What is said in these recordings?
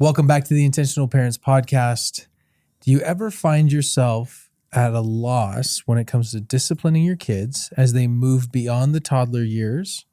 Welcome back to the Intentional Parents Podcast. Do you ever find yourself at a loss when it comes to disciplining your kids as they move beyond the toddler years?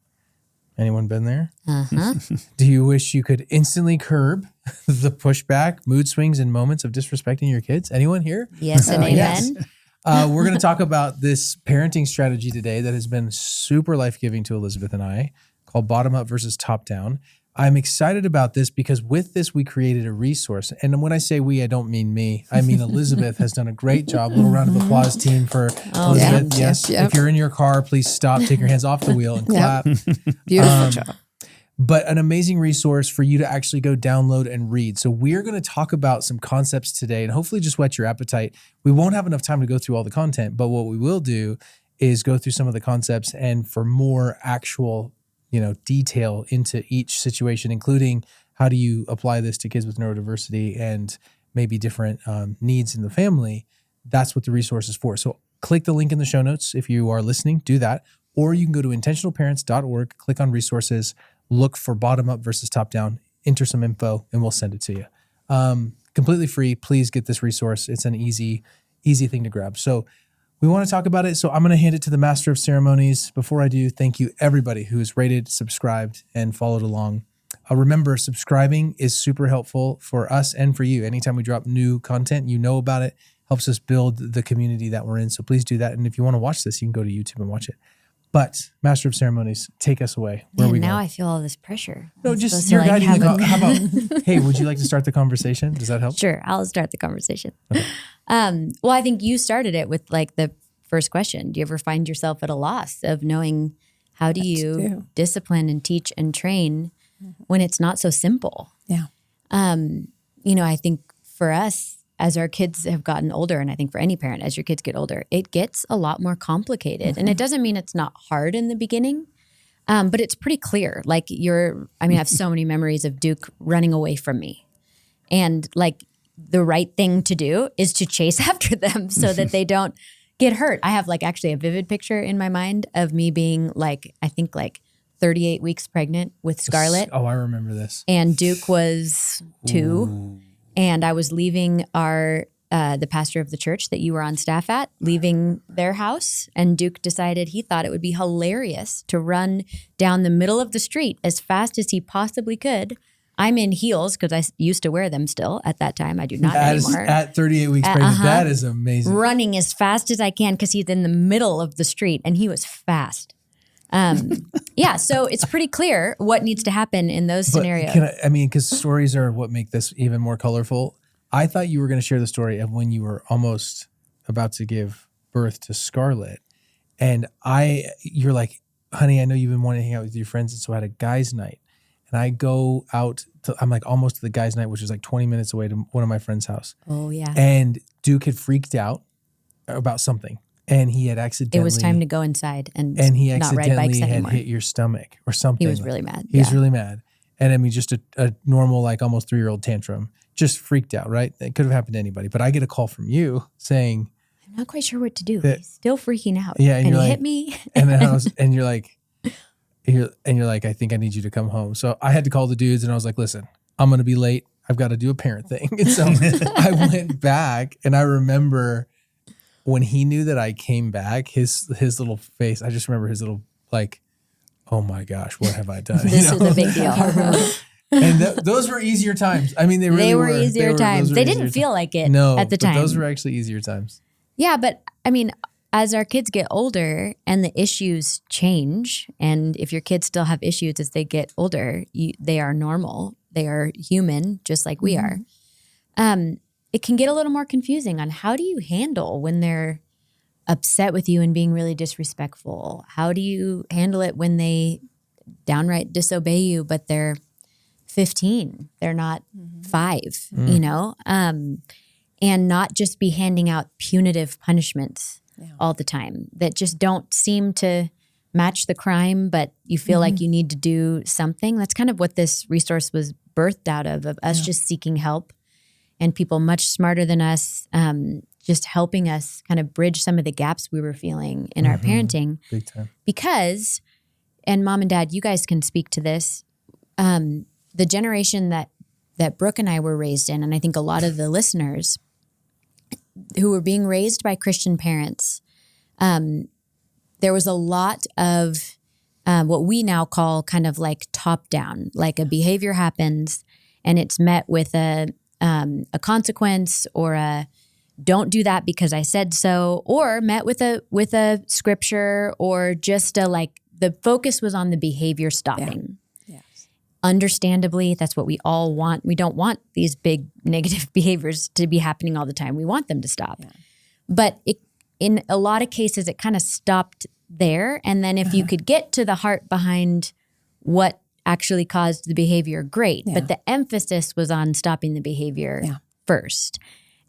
Anyone been there? Uh-huh. Do you wish you could instantly curb the pushback, mood swings, and moments of disrespecting your kids? Anyone here? Yes and amen. Yes. We're going to talk about this parenting strategy today that has been super life-giving to Elizabeth and I, called BottomUp versus top-down. I'm excited about this because with this, we created a resource. And when I say we, I don't mean me. I mean Elizabeth has done a great job. A little round of applause, team, for Elizabeth. Yeah. Yes. Yep. If you're in your car, please stop, take your hands off the wheel and clap. Beautiful job. But an amazing resource for you to actually go download and read. So we're going to talk about some concepts today and hopefully just whet your appetite. We won't have enough time to go through all the content, but what we will do is go through some of the concepts and for more actual detail into each situation, including how do you apply this to kids with neurodiversity and maybe different needs in the family. That's what the resource is for. So click the link in the show notes. If you are listening, do that. Or you can go to intentionalparents.org, click on resources, look for bottom up versus top down, enter some info, and we'll send it to you. Completely free. Please get this resource. It's an easy thing to grab. So we want to talk about it. So I'm going to hand it to the master of ceremonies. Before I do, thank you everybody who has rated, subscribed, and followed along. Remember, subscribing is super helpful for us and for you. Anytime we drop new content, you know about it, helps us build the community that we're in. So please do that. And if you want to watch this, you can go to YouTube and watch it. But master of ceremonies, take us away. Where are we now going? I feel all this pressure. No, I'm just supposed you're to, guiding have how about, hey, would you like to start the conversation? Does that help? Sure, I'll start the conversation. Okay. Well, I think you started it with like the first question. Do you ever find yourself at a loss of knowing how do you discipline and teach and train when it's not so simple? Yeah. I think for us, as our kids have gotten older, and I think for any parent, as your kids get older, it gets a lot more complicated. And it doesn't mean it's not hard in the beginning, but it's pretty clear. Like I have so many memories of Duke running away from me. And like the right thing to do is to chase after them so that they don't get hurt. I have like actually a vivid picture in my mind of me being like, I think like 38 weeks pregnant with Scarlett. Oh, I remember this. And Duke was 2. Ooh. And I was leaving the pastor of the church that you were on staff at, leaving their house. And Duke decided he thought it would be hilarious to run down the middle of the street as fast as he possibly could. I'm in heels because I used to wear them still at that time. I do not anymore. At 38 weeks pregnant, that is amazing. Running as fast as I can because he's in the middle of the street and he was fast. So it's pretty clear what needs to happen in those scenarios. Because stories are what make this even more colorful. I thought you were going to share the story of when you were almost about to give birth to Scarlett. And you're like, honey, I know you've been wanting to hang out with your friends. And so I had a guy's night. And I go out I'm like almost to the guy's night, which is like 20 minutes away to one of my friend's house. Oh, yeah. And Duke had freaked out about something. And he had accidentally... It was time to go inside and he not ride bikes had anymore. hit your stomach or something. He was really mad. He was really mad. And just a normal, like almost 3-year-old tantrum. Just freaked out, right? It could have happened to anybody. But I get a call from you saying... I'm not quite sure what to do. He's still freaking out. Yeah, and he like, hit me. And then you're like, I think I need you to come home. So I had to call the dudes and I was like, listen, I'm going to be late. I've got to do a parent thing. And so I went back and I remember... when he knew that I came back, his little face, I just remember his little like, oh my gosh, what have I done? This is a big deal. And those were easier times. I mean, they really were. They were easier times. They didn't feel like it at the time. Those were actually easier times. Yeah, but I mean, as our kids get older and the issues change, and if your kids still have issues as they get older, they are normal. They are human, just like we are. It can get a little more confusing on how do you handle when they're upset with you and being really disrespectful? How do you handle it when they downright disobey you, but they're 15, they're not 5, and not just be handing out punitive punishments all the time that just don't seem to match the crime, but you feel like you need to do something. That's kind of what this resource was birthed out of us just seeking help. And people much smarter than us, just helping us kind of bridge some of the gaps we were feeling in our parenting. Big time. Because, and mom and dad, you guys can speak to this, the generation that that Brooke and I were raised in, and I think a lot of the listeners who were being raised by Christian parents, there was a lot of what we now call kind of like top down, like a behavior happens and it's met with a consequence or a don't do that because I said so, or met with a scripture, or just a like the focus was on the behavior stopping. Yeah. Yes. Understandably, that's what we all want. We don't want these big negative behaviors to be happening all the time. We want them to stop. Yeah. But in a lot of cases, it kind of stopped there. And then if you could get to the heart behind what actually caused the behavior, great. Yeah. But the emphasis was on stopping the behavior first.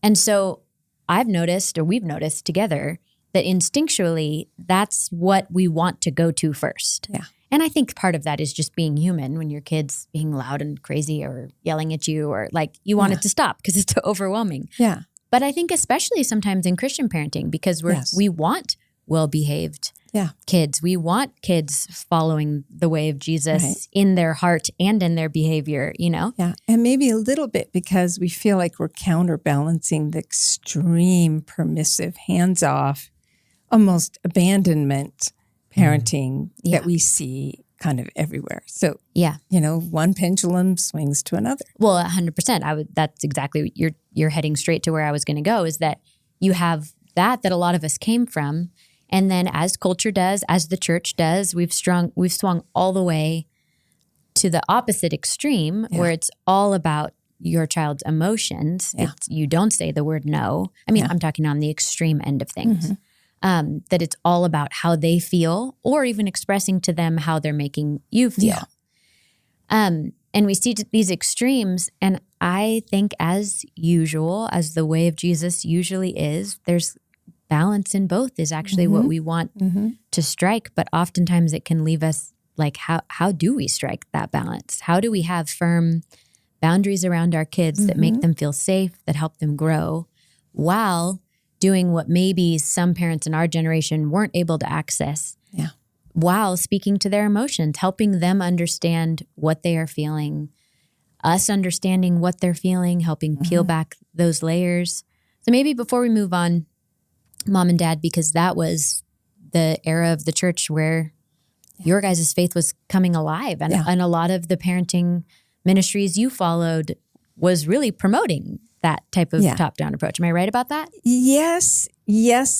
And so I've noticed, or we've noticed together, that instinctually, that's what we want to go to first. Yeah. And I think part of that is just being human. When your kid's being loud and crazy or yelling at you, or like you want it to stop because it's overwhelming. Yeah. But I think especially sometimes in Christian parenting, because we want well-behaved kids. We want kids following the way of Jesus in their heart and in their behavior, you know? Yeah. And maybe a little bit because we feel like we're counterbalancing the extreme permissive, hands-off, almost abandonment parenting that we see kind of everywhere. So, one pendulum swings to another. Well, 100%. That's exactly you're heading straight to where I was going to go, is that you have that a lot of us came from. And then as culture does, as the church does, we've swung all the way to the opposite extreme where it's all about your child's emotions. Yeah. You don't say the word no. I mean, I'm talking on the extreme end of things. That it's all about how they feel, or even expressing to them how they're making you feel. Yeah. And we see these extremes, and I think as usual, as the way of Jesus usually is, there's balance in both is actually what we want to strike. But oftentimes it can leave us like, how do we strike that balance? How do we have firm boundaries around our kids that make them feel safe, that help them grow, while doing what maybe some parents in our generation weren't able to access, while speaking to their emotions, helping them understand what they are feeling, us understanding what they're feeling, helping peel back those layers. So maybe before we move on, Mom and Dad, because that was the era of the church where your guys' faith was coming alive. And, and a lot of the parenting ministries you followed was really promoting that type of top-down approach. Am I right about that? Yes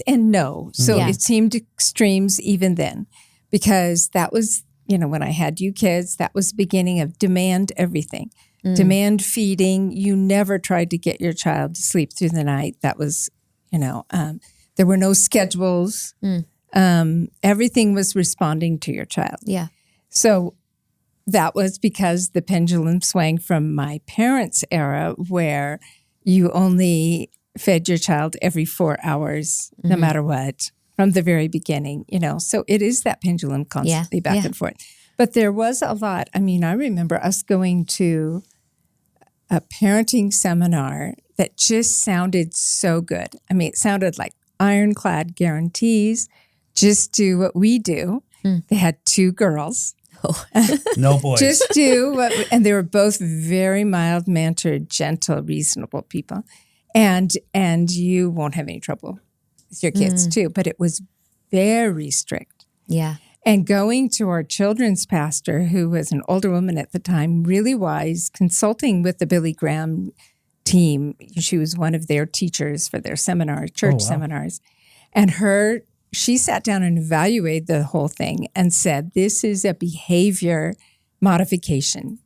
and no. So it seemed extremes even then, because that was, when I had you kids, that was the beginning of demand everything. Demand feeding. You never tried to get your child to sleep through the night. That was, there were no schedules. Everything was responding to your child. Yeah. So that was because the pendulum swung from my parents' era, where you only fed your child every 4 hours, no matter what, from the very beginning, So it is that pendulum constantly back and forth. But there was a lot. I mean, I remember us going to a parenting seminar that just sounded so good. I mean, it sounded like ironclad guarantees. Just do what we do. They had 2 girls. No boys. Just do what, and they were both very mild-mannered, gentle, reasonable people. And you won't have any trouble with your kids too. But it was very strict. Yeah. And going to our children's pastor, who was an older woman at the time, really wise, consulting with the Billy Graham team. She was one of their teachers for their seminars, church seminars. And she sat down and evaluated the whole thing and said, this is a behavior modification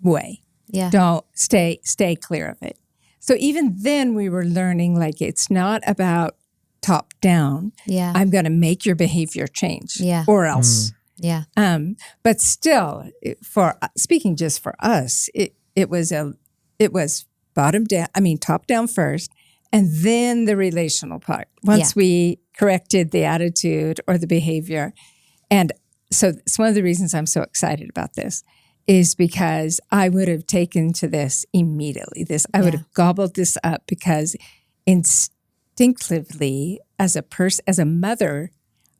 way. Yeah. Don't stay clear of it. So even then we were learning, like, it's not about top down. Yeah. I'm going to make your behavior change or else. Yeah. But still, speaking just for us, it was bottom down, top down first, and then the relational part. Once we corrected the attitude or the behavior. And so it's one of the reasons I'm so excited about this is because I would have taken to this immediately. I would have gobbled this up, because instinctively, as a mother,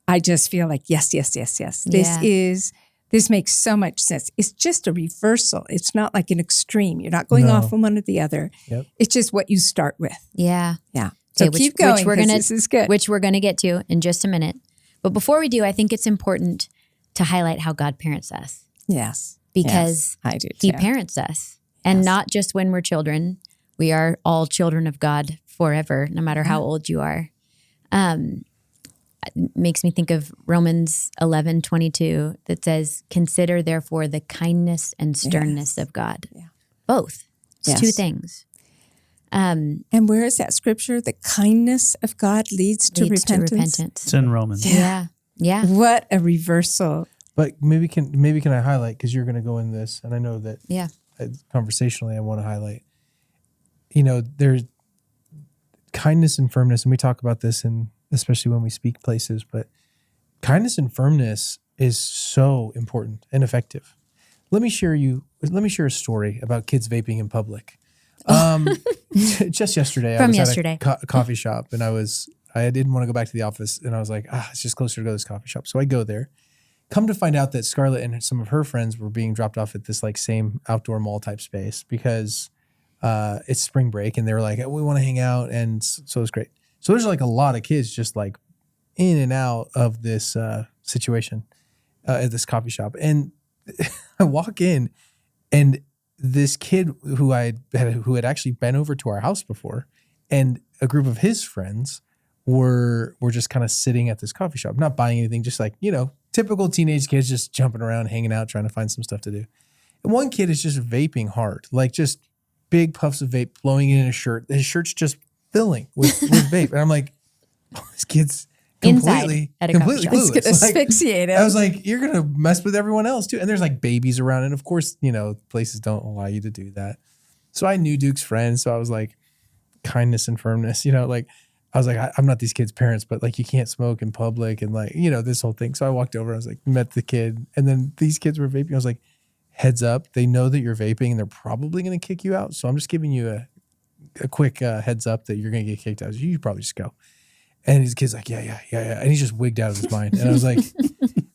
I just feel like, yes. This is This makes so much sense. It's just a reversal. It's not like an extreme. You're not going off on one or the other. Yep. It's just what you start with. Yeah. Yeah. So Okay, keep going, because this is good. Which we're going to get to in just a minute. But before we do, I think it's important to highlight how God parents us. Yes. Because I do he too. parents us. And not just when we're children. We are all children of God forever, no matter how old you are. Makes me think of Romans 11:22 that says, "Consider therefore the kindness and sternness of God." Yeah. Both. It's two things. And where is that scripture? The kindness of God leads to repentance. It's in Romans. Yeah. Yeah. What a reversal. But maybe can I highlight, because you're going to go in this, and I know that conversationally I want to highlight. There's kindness and firmness, and we talk about this, and especially when we speak places. But kindness and firmness is so important and effective. Let me share a story about kids vaping in public. Just yesterday, I was at a coffee shop, and I didn't want to go back to the office, and I was like, it's just closer to go to this coffee shop. So I go there. Come to find out that Scarlett and some of her friends were being dropped off at this like same outdoor mall type space because it's spring break, and they were like, we want to hang out, and so it was great. So there's like a lot of kids just like in and out of this situation at this coffee shop, and I walk in, and this kid who had actually been over to our house before, and a group of his friends were just kind of sitting at this coffee shop, not buying anything, just like, typical teenage kids just jumping around, hanging out, trying to find some stuff to do. And one kid is just vaping hard, like just big puffs of vape blowing in his shirt. His shirt's just filling with vape. And I'm like, this kid's completely clueless. He's going to asphyxiate him. I was like, you're going to mess with everyone else too. And there's like babies around. And of course, places don't allow you to do that. So I knew Duke's friends. So I was like, kindness and firmness, I was like, I'm not these kids' parents, but like, you can't smoke in public and like, this whole thing. So I walked over, I was like, met the kid. And then these kids were vaping. I was like, heads up, they know that you're vaping and they're probably going to kick you out. So I'm just giving you a quick heads up that you're going to get kicked out. You probably just go. And his kid's like, yeah. And he's just wigged out of his mind. And I was like,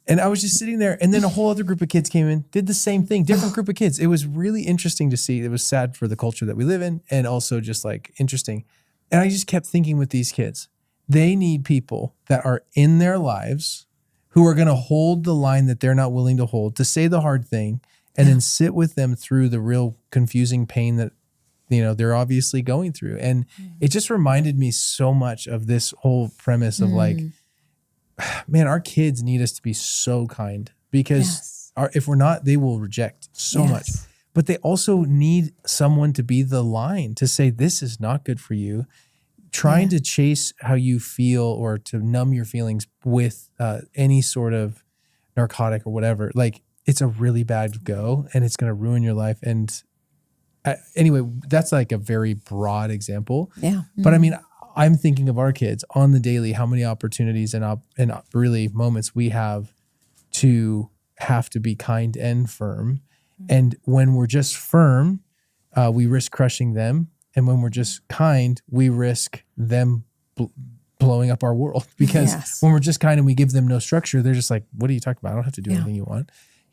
and I was just sitting there. And then a whole other group of kids came in, did the same thing, different group of kids. It was really interesting to see. It was sad for the culture that we live in, and also just like interesting. And I just kept thinking with these kids, they need people that are in their lives who are going to hold the line that they're not willing to hold, to say the hard thing, and then sit with them through the real confusing pain that, they're obviously going through. And it just reminded me so much of this whole premise of like, man, our kids need us to be so kind, because if we're not, they will reject so much. But they also need someone to be the line to say, this is not good for you. Trying to chase how you feel or to numb your feelings with any sort of narcotic or whatever, like, it's a really bad go, and it's going to ruin your life. And anyway, that's like a very broad example. Yeah. But I mean, I'm thinking of our kids on the daily, how many opportunities and really moments we have to be kind and firm. And when we're just firm, we risk crushing them. And when we're just kind, we risk them blowing up our world. Because when we're just kind and we give them no structure, they're just like, what are you talking about? I don't have to do anything you want.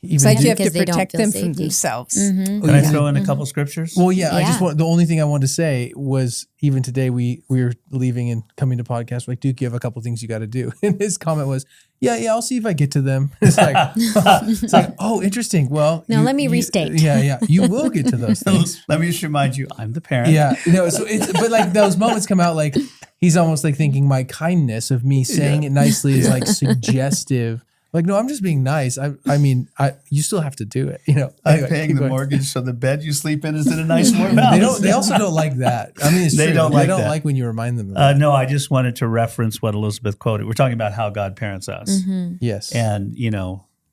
It's like you have to protect them from themselves. Can I throw in a couple scriptures? Well, the only thing I wanted to say was, even today we were leaving and coming to podcast, like, Duke, you have a couple things you got to do. And his comment was, yeah, I'll see if I get to them. It's like, oh, interesting. Well, no, let me restate. You will get to those things. Let me just remind you, I'm the parent. Yeah, so but like those moments come out, like he's almost like thinking my kindness of me saying it nicely is like suggestive. Like, no, I'm just being nice. I mean, you still have to do it. I'm paying the mortgage, so the bed you sleep in is in a nice warm house. They also don't like that. I mean, it's they true. don't They like don't that. like when you remind them of that. No, I just wanted to reference what Elizabeth quoted. We're talking about how God parents us. Mm-hmm. Yes. And,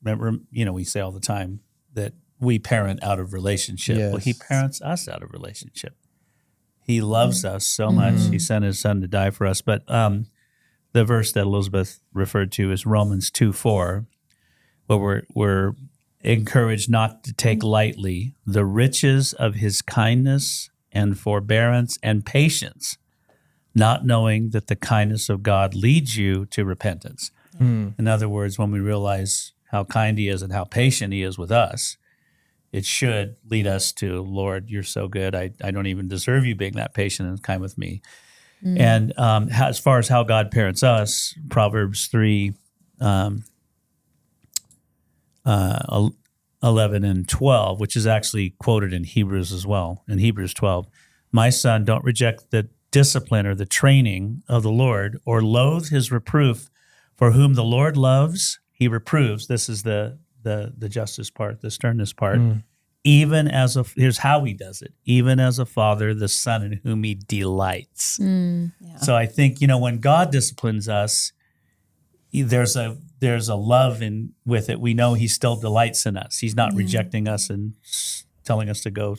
remember, we say all the time that we parent out of relationship. Yes. Well, he parents us out of relationship. He loves us so much. He sent his son to die for us. But the verse that Elizabeth referred to is Romans 2:4, where we're encouraged not to take lightly the riches of his kindness and forbearance and patience, not knowing that the kindness of God leads you to repentance. In other words, when we realize how kind he is and how patient he is with us, it should lead us to, Lord, you're so good. I don't even deserve you being that patient and kind with me. And as far as how God parents us, Proverbs 3, 11 and 12, which is actually quoted in Hebrews as well. In Hebrews 12, my son, don't reject the discipline or the training of the Lord, or loathe his reproof. For whom the Lord loves, he reproves. This is the justice part, the sternness part. Even as here's how he does it. Even as a father, the son in whom he delights. So I think, when God disciplines us, there's a love with it. We know he still delights in us. He's not rejecting us and telling us to go,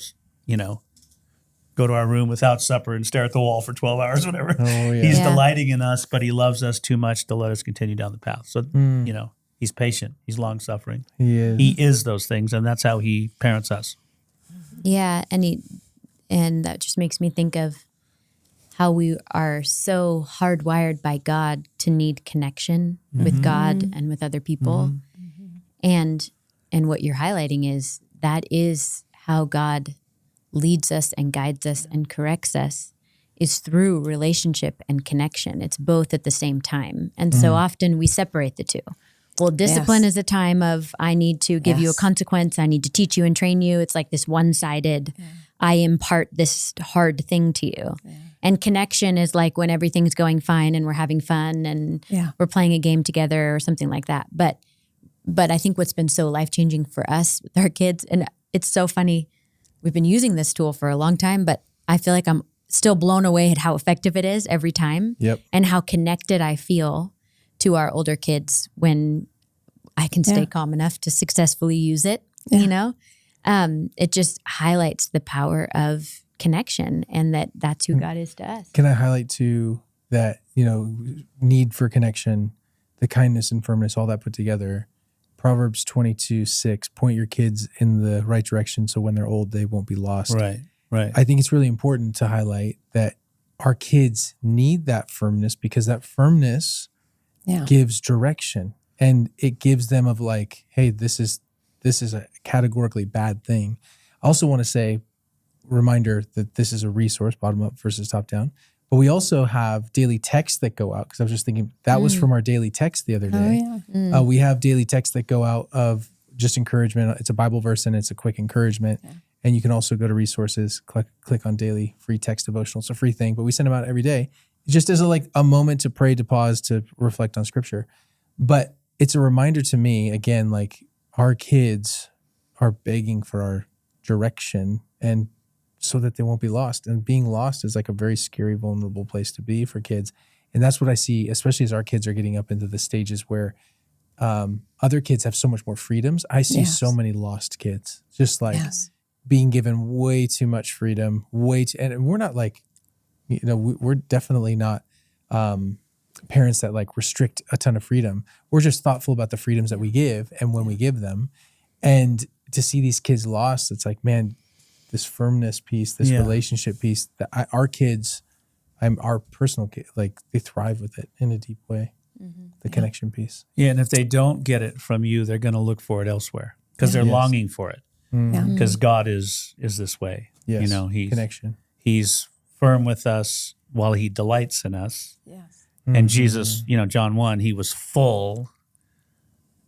go to our room without supper and stare at the wall for 12 hours, whatever. Oh, yeah. He's delighting in us, but he loves us too much to let us continue down the path. So, he's patient. He's long-suffering. He is those things, and that's how he parents us. Yeah, and that just makes me think of how we are so hardwired by God to need connection with God and with other people. And what you're highlighting is that is how God leads us and guides us and corrects us, is through relationship and connection. It's both at the same time. And so often we separate the two. Well, discipline is a time of, I need to give you a consequence. I need to teach you and train you. It's like this one-sided, I impart this hard thing to you. And connection is like when everything's going fine and we're having fun and we're playing a game together or something like that. But I think what's been so life-changing for us with our kids, and it's so funny, we've been using this tool for a long time, but I feel like I'm still blown away at how effective it is every time. And how connected I feel to our older kids when I can stay calm enough to successfully use it, it just highlights the power of connection and that's who God is to us. Can I highlight too that, need for connection, the kindness and firmness, all that put together. Proverbs 22:6, point your kids in the right direction so when they're old, they won't be lost. Right. I think it's really important to highlight that our kids need that firmness because that firmness gives direction, and it gives them of like, hey, this is a categorically bad thing. I also want to say, reminder that this is a resource, bottom up versus top down. But we also have daily texts that go out, because I was just thinking that was from our daily text the other day. We have daily texts that go out of just encouragement. It's a Bible verse and it's a quick encouragement. And you can also go to resources, click on daily free text devotional. It's a free thing, but we send them out every day. It just is a moment to pray, to pause, to reflect on scripture. But it's a reminder to me, again, like our kids are begging for our direction and so that they won't be lost. And being lost is like a very scary, vulnerable place to be for kids. And that's what I see, especially as our kids are getting up into the stages where other kids have so much more freedoms. I see so many lost kids, just like being given way too much freedom, and we're not like, we're definitely not parents that like restrict a ton of freedom. We're just thoughtful about the freedoms that we give and when we give them. And to see these kids lost, it's like, man, this firmness piece, this relationship piece, that our kids, our personal kids, like they thrive with it in a deep way. The connection piece. Yeah, and if they don't get it from you, they're going to look for it elsewhere because they're longing for it. Because God is this way. Yes. He's connection. He's firm with us while he delights in us. And Jesus, John 1, he was full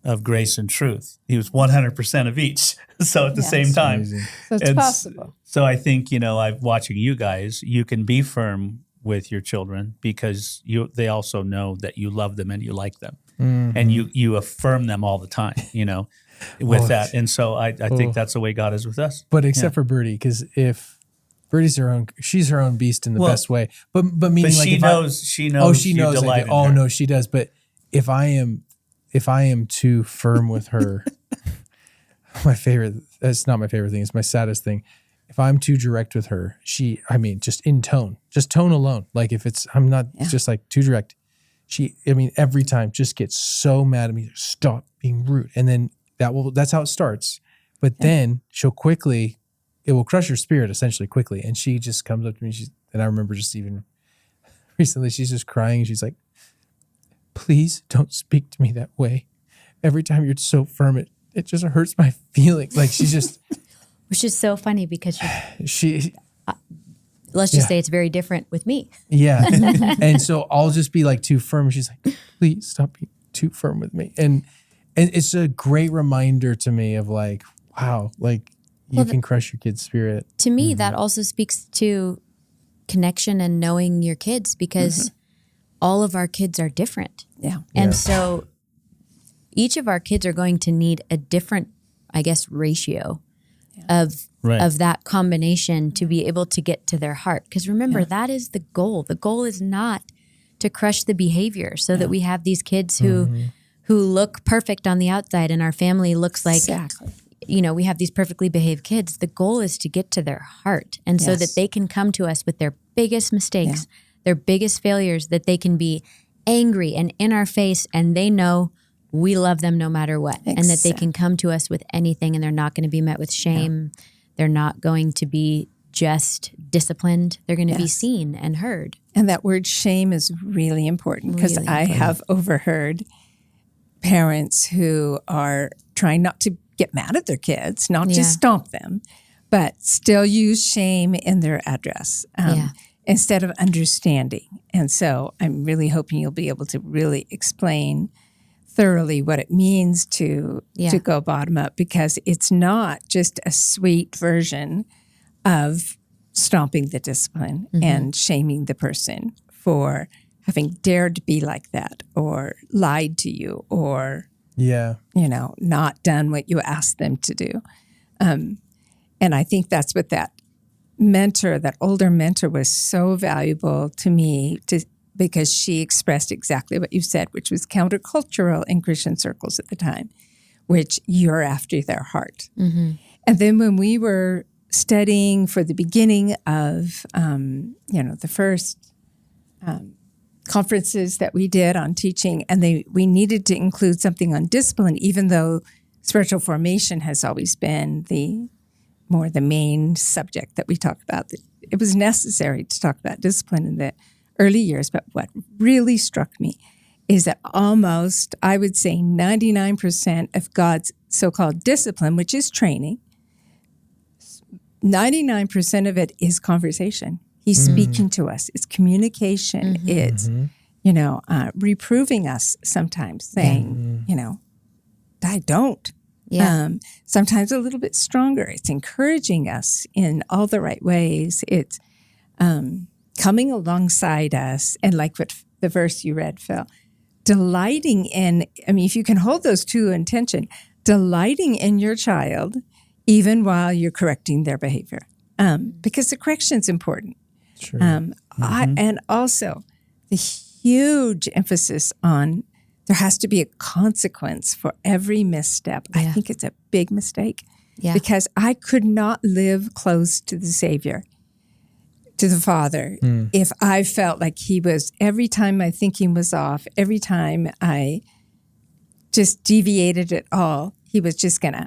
of grace and truth. He was 100% of each. So at the same time. Amazing. So it's possible. So I think, I'm watching you guys, you can be firm with your children because they also know that you love them and you like them. And you affirm them all the time, with that. And so I think that's the way God is with us. But except for Birdie, because if Birdie's she's her own beast in the best way. But meaning but like she knows. Oh, she you knows. delight in Oh her. no, she does. But if I am too firm with her, that's not my favorite thing. It's my saddest thing. If I'm too direct with her, just in tone, just tone alone. Like if I'm not just like too direct. Every time just gets so mad at me. Stop being rude. And then that's how it starts. But then it will crush her spirit essentially quickly. And she just comes up to me. And I remember just even recently, she's just crying. She's like, please don't speak to me that way. every time you're so firm, it just hurts my feelings. Like she's just, Which is so funny because she, let's just say it's very different with me. yeah. And so I'll just be like too firm. She's like, please stop being too firm with me. And it's a great reminder to me of like, wow, like you can crush your kid's spirit. To me, that also speaks to connection and knowing your kids, because all of our kids are different. Yeah. And so each of our kids are going to need a different, I guess, ratio of that combination to be able to get to their heart. Because remember, that is the goal. The goal is not to crush the behavior so that we have these kids who look perfect on the outside and our family looks like, you know, we have these perfectly behaved kids. The goal is to get to their heart. And so that they can come to us with their biggest mistakes, their biggest failures, that they can be angry and in our face and they know we love them no matter what. And that they can come to us with anything and they're not going to be met with shame. They're not going to be just disciplined. They're going to be seen and heard. And that word shame is really important because I have overheard parents who are trying not to get mad at their kids, not just stomp them, but still use shame in their address instead of understanding. And so I'm really hoping you'll be able to really explain thoroughly what it means to go bottom up, because it's not just a sweet version of stomping the discipline and shaming the person for having dared to be like that or lied to you or, you know, not done what you asked them to do. And I think that's what that mentor, that older mentor, was so valuable to me because she expressed exactly what you said, which was countercultural in Christian circles at the time, which you're after their heart. And then when we were studying for the beginning of, you know, the first conferences that we did on teaching, and we needed to include something on discipline, even though spiritual formation has always been the main subject that we talk about. It was necessary to talk about discipline in the early years, but what really struck me is that almost, I would say 99% of God's so-called discipline, which is training, 99% of it is conversation. He's speaking to us. It's communication. It's, you know, reproving us sometimes, saying, you know, I don't. Sometimes a little bit stronger. It's encouraging us in all the right ways. It's coming alongside us. And like what the verse you read, Phil, delighting in, I mean, if you can hold those two in tension, delighting in your child, even while you're correcting their behavior. Because the correction's important. Sure. And also the huge emphasis on there has to be a consequence for every misstep. I think it's a big mistake because I could not live close to the Savior, to the Father, if I felt like he was, every time my thinking was off, every time I just deviated at all, he was just going to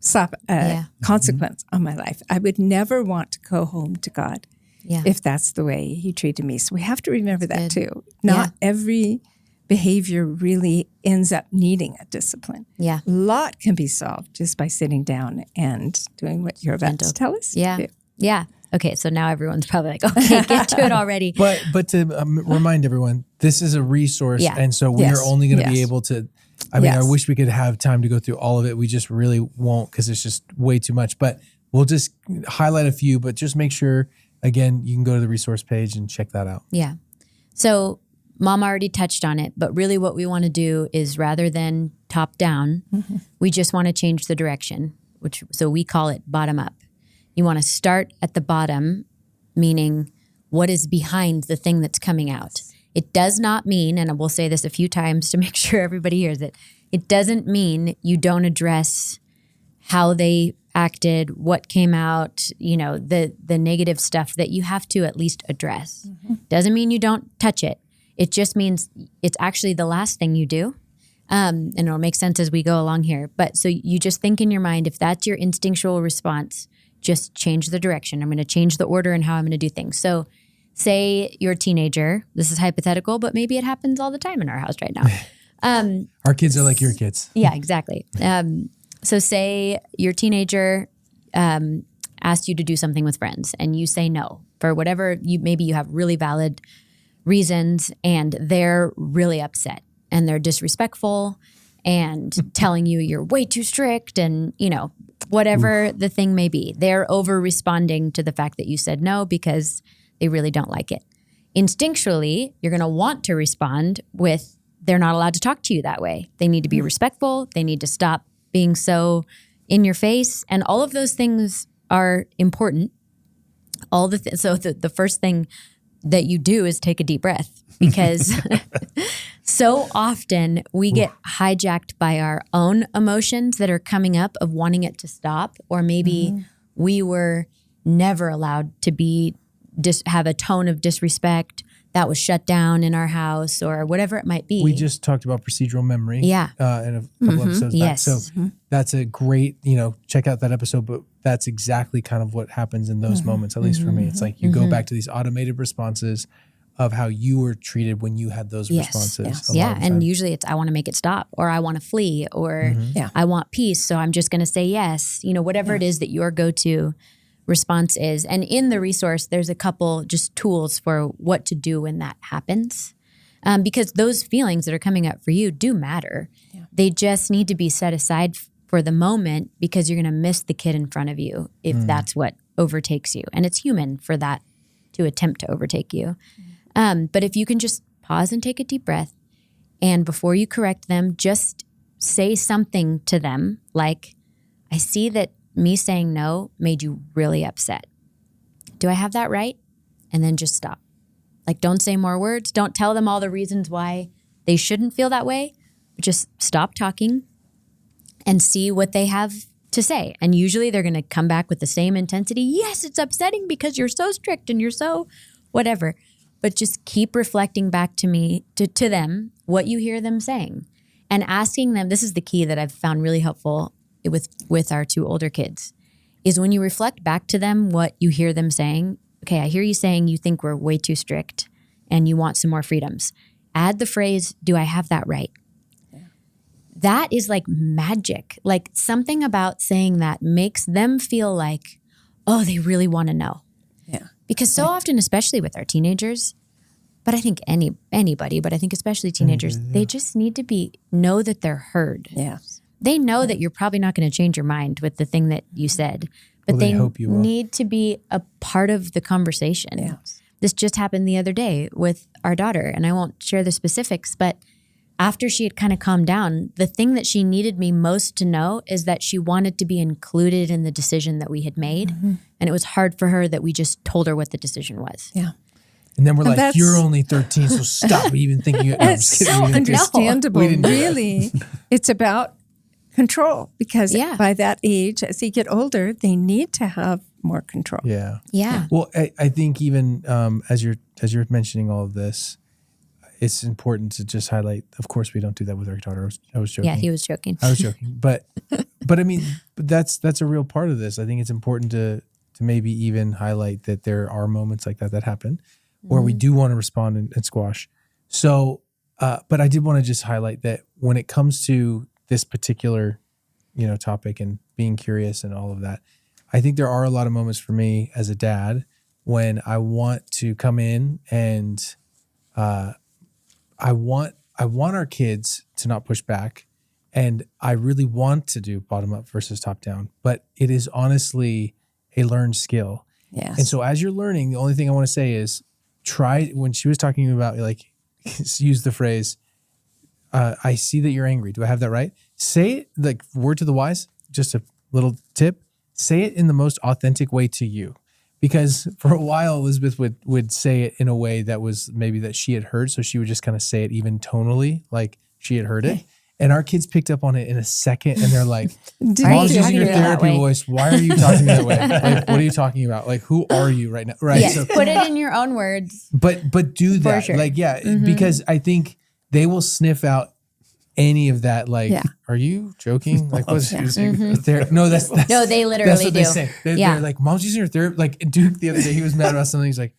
slap a consequence on my life. I would never want to go home to God if that's the way he treated me. So we have to remember that too. Not every behavior really ends up needing a discipline. A lot can be solved just by sitting down and doing what you're about to tell us. Okay, so now everyone's probably like, okay, get to it already. But to remind everyone, this is a resource, and so we are only going to be able to, I mean, I wish we could have time to go through all of it. We just really won't because it's just way too much. But we'll just highlight a few, but just make sure, again, you can go to the resource page and check that out. Yeah. So Mom already touched on it, but really what we want to do is rather than top down, we just want to change the direction, so we call it bottom up. You want to start at the bottom, meaning what is behind the thing that's coming out. It does not mean, and I will say this a few times to make sure everybody hears it, it doesn't mean you don't address how they acted, what came out, you know, the negative stuff that you have to at least address. Doesn't mean you don't touch it. It just means it's actually the last thing you do. And it'll make sense as we go along here. But so you just think in your mind, if that's your instinctual response, just change the direction. I'm going to change the order and how I'm going to do things. So say you're a teenager. This is hypothetical, but maybe it happens all the time in our house right now. Our kids are like your kids. Yeah, exactly. So say your teenager asked you to do something with friends and you say no for whatever maybe you have really valid reasons, and they're really upset and they're disrespectful and telling you you're way too strict and, whatever the thing may be. They're over responding to the fact that you said no because they really don't like it. Instinctually, you're going to want to respond with, they're not allowed to talk to you that way. They need to be respectful. They need to stop being so in your face. And all of those things are important. So the first thing that you do is take a deep breath, because so often we get hijacked by our own emotions that are coming up of wanting it to stop, or maybe we were never allowed to have a tone of disrespect that was shut down in our house, or whatever it might be. We just talked about procedural memory. Yeah. In a couple episodes back. Yes. So that's a great, check out that episode, but that's exactly kind of what happens in those moments, at least for me. It's like you go back to these automated responses of how you were treated when you had those responses. Yeah. And usually it's, I want to make it stop, or I want to flee, or I want peace. So I'm just going to say yes, whatever it is that your go-to response is. And in the resource, there's a couple just tools for what to do when that happens. Because those feelings that are coming up for you do matter. Yeah. They just need to be set aside for the moment, because you're going to miss the kid in front of you if that's what overtakes you. And it's human for that to attempt to overtake you. But if you can just pause and take a deep breath, and before you correct them, just say something to them like, I see that me saying no made you really upset. Do I have that right? And then just stop. Like, don't say more words. Don't tell them all the reasons why they shouldn't feel that way. Just stop talking and see what they have to say. And usually they're going to come back with the same intensity. Yes, it's upsetting because you're so strict and you're so whatever. But just keep reflecting back to them what you hear them saying, and asking them. This is the key that I've found really helpful with our two older kids, is when you reflect back to them what you hear them saying. Okay, I hear you saying you think we're way too strict and you want some more freedoms. Add the phrase, do I have that right? Yeah. That is like magic. Like, something about saying that makes them feel like, oh, they really want to know. Yeah. Because so often, especially with our teenagers, but I think anybody, but I think especially teenagers, they just need to know that they're heard. Yeah. They know that you're probably not going to change your mind with the thing that you said, but they need to be a part of the conversation. Yeah. This just happened the other day with our daughter, and I won't share the specifics, but after she had kind of calmed down, the thing that she needed me most to know is that she wanted to be included in the decision that we had made. And it was hard for her that we just told her what the decision was. Yeah. And then we're like, you're only 13, so stop even thinking it. No, it's so understandable. Really, it's about control, because by that age, as they get older, they need to have more control. Yeah. Yeah. Well, I think even as you're mentioning all of this, it's important to just highlight. Of course, we don't do that with our daughter. I was joking. Yeah, he was joking. I was joking, but I mean, that's a real part of this. I think it's important to maybe even highlight that there are moments like that happen where we do want to respond and squash. So, but I did want to just highlight that when it comes to this particular, topic and being curious and all of that, I think there are a lot of moments for me as a dad when I want to come in and I want our kids to not push back, and I really want to do bottom up versus top down, but it is honestly a learned skill. Yes. And so as you're learning, the only thing I want to say is try, when she was talking about, like, use the phrase, I see that you're angry. Do I have that right? Say it, like, word to the wise, just a little tip. Say it in the most authentic way to you. Because for a while, Elizabeth would say it in a way that was maybe that she had heard. So she would just kind of say it even tonally, like she had heard it. And our kids picked up on it in a second. And they're like, Mom's using your therapy voice. Why are you talking that way? Like, what are you talking about? Like, who are you right now? Right. Yes, so put it in your own words. But do that. Sure. Like, because I think they will sniff out any of that. Like, are you joking? Like, what's no, they literally that's what do. They say. They're like, Mom's using her therapy. Like, Duke the other day, he was mad about something. He's like,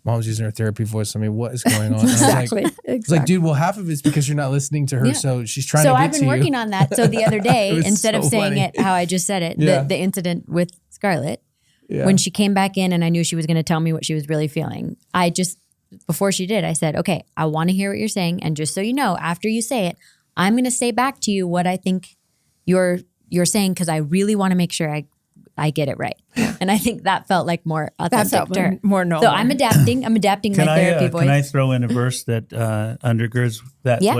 mom's using her therapy voice. I mean, what is going on? And I was like, Exactly. it's like, dude, well, half of it's because you're not listening to her. Yeah. So she's trying So to get I've been to working you. on that. So the other day, It was instead of so saying funny. it how I just said it, Yeah. the incident with Scarlett, Yeah. when she came back in and I knew she was going to tell me what she was really feeling, I just, before she did, I said, okay, I want to hear what you're saying. And just so you know, after you say it, I'm going to say back to you what I think you're saying, because I really want to make sure I get it right. And I think that felt like more That authentic felt to her. more normal. So I'm adapting my therapy voice. Can I throw in a verse that undergirds that Yeah.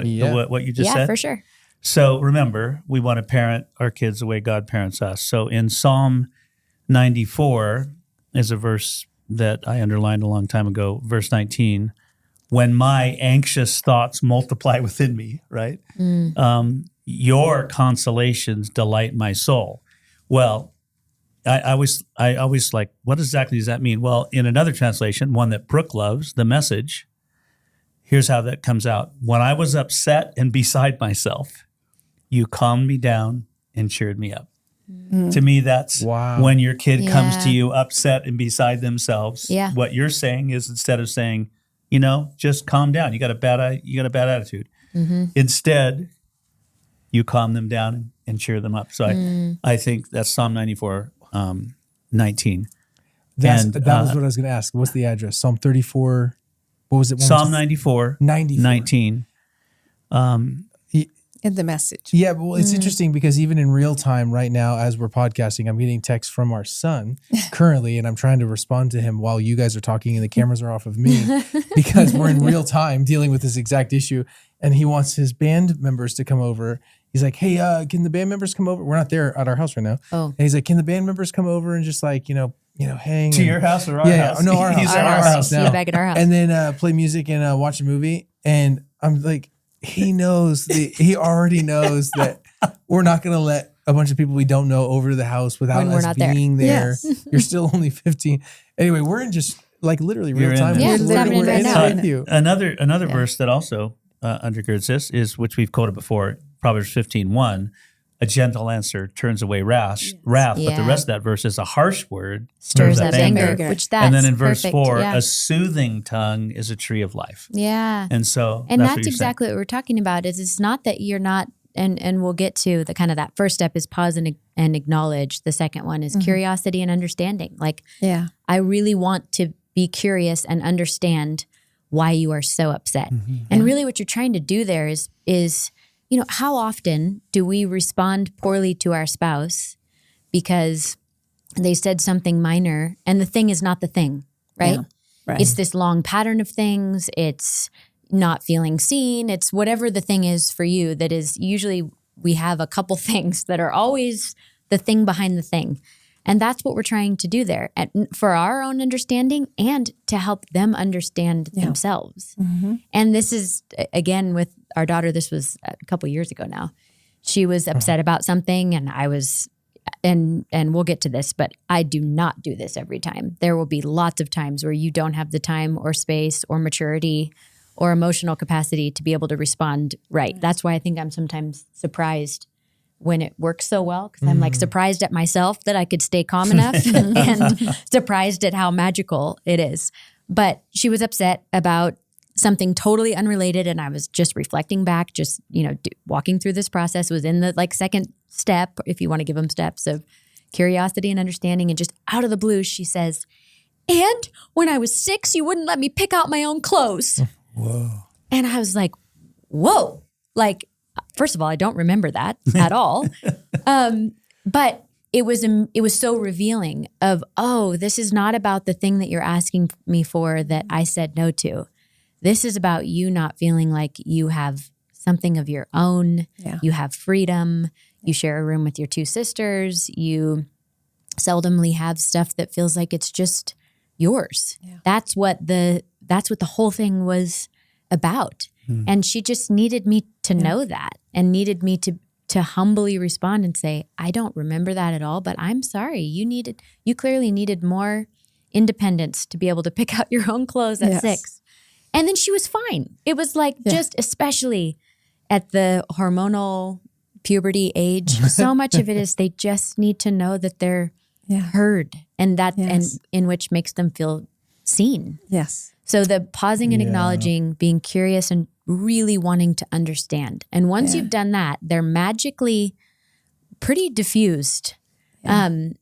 what you just said? Yeah, for sure. So remember, we want to parent our kids the way God parents us. So in Psalm 94 is a verse that I underlined a long time ago, verse 19. When my anxious thoughts multiply within me, right? Your consolations delight my soul. Well, I always like, what exactly does that mean? Well, in another translation, one that Brooke loves, The Message, here's how that comes out. When I was upset and beside myself, you calmed me down and cheered me up. To me, that's Wow. when your kid comes Yeah. to you upset and beside themselves. Yeah. What you're saying is, instead of saying, just calm down. You got a bad attitude. Instead, you calm them down and cheer them up. So I think that's Psalm 94, 19. that And, was what I was going to ask. What's the address? Psalm 34. What was it? Psalm 94, 19. in the Message. Yeah, but well, it's interesting because even in real time right now, as we're podcasting, I'm getting texts from our son currently, and I'm trying to respond to him while you guys are talking and the cameras are off of me because we're in real time dealing with this exact issue. And he wants his band members to come over. He's like, hey, can the band members come over? We're not there at our house right now. Oh. And he's like, can the band members come over and just like, hang To and- your house or our Yeah, house? no, our house. He's Our at house now. Yeah, back at our house. And then play music and watch a movie. And I'm like, he already knows that we're not going to let a bunch of people we don't know over to the house without When we're us not there. being there. Yes. You're still only 15. Anyway, we're in just like literally real You're in time. there. Yeah, We're it's happening we're right in now. it with you. Another verse that also undergirds this is, which we've quoted before, Proverbs 15:1. A gentle answer turns away wrath, but the Yeah. rest of that verse is a harsh word Stirs up up anger, anger. which that's and then in verse perfect. 4, Yeah. a soothing tongue is a tree of life. Yeah. And so And that's, that's what you're exactly what we're talking about. Is it's not that you're not, and we'll get to the kind of that first step is pause and acknowledge. The second one is curiosity and understanding. Like, Yeah. I really want to be curious and understand why you are so upset. And really what you're trying to do there is, how often do we respond poorly to our spouse because they said something minor and the thing is not the thing, right? Yeah. Right. It's this long pattern of things. It's not feeling seen. It's whatever the thing is for you that is usually we have a couple things that are always the thing behind the thing. And that's what we're trying to do there for our own understanding and to help them understand themselves. And this is, again, with our daughter, this was a couple years ago now. She was upset about something and I was, and we'll get to this, but I do not do this every time. There will be lots of times where you don't have the time or space or maturity or emotional capacity to be able to respond right. That's why I think I'm sometimes surprised when it works so well, because I'm like surprised at myself that I could stay calm enough and surprised at how magical it is. But she was upset about something totally unrelated. And I was just reflecting back, just, walking through this process, was in the second step, if you want to give them steps, of curiosity and understanding. And just out of the blue, she says, and when I was 6, you wouldn't let me pick out my own clothes. Whoa. And I was like, whoa, first of all, I don't remember that at all. But it was so revealing of, oh, this is not about the thing that you're asking me for that I said no to. This is about you not feeling like you have something of your own. Yeah. You have freedom. You share a room with your 2 sisters. You seldomly have stuff that feels like it's just yours. Yeah. That's what the whole thing was about. And she just needed me to know that and needed me to humbly respond and say, I don't remember that at all, but I'm sorry. You clearly needed more independence to be able to pick out your own clothes at 6. And then she was fine. It was just especially at the hormonal puberty age, so much of it is they just need to know that they're heard and that and in which makes them feel seen. Yes. So the pausing and Yeah. acknowledging, being curious and really wanting to understand. And once you've done that, they're magically pretty diffused. And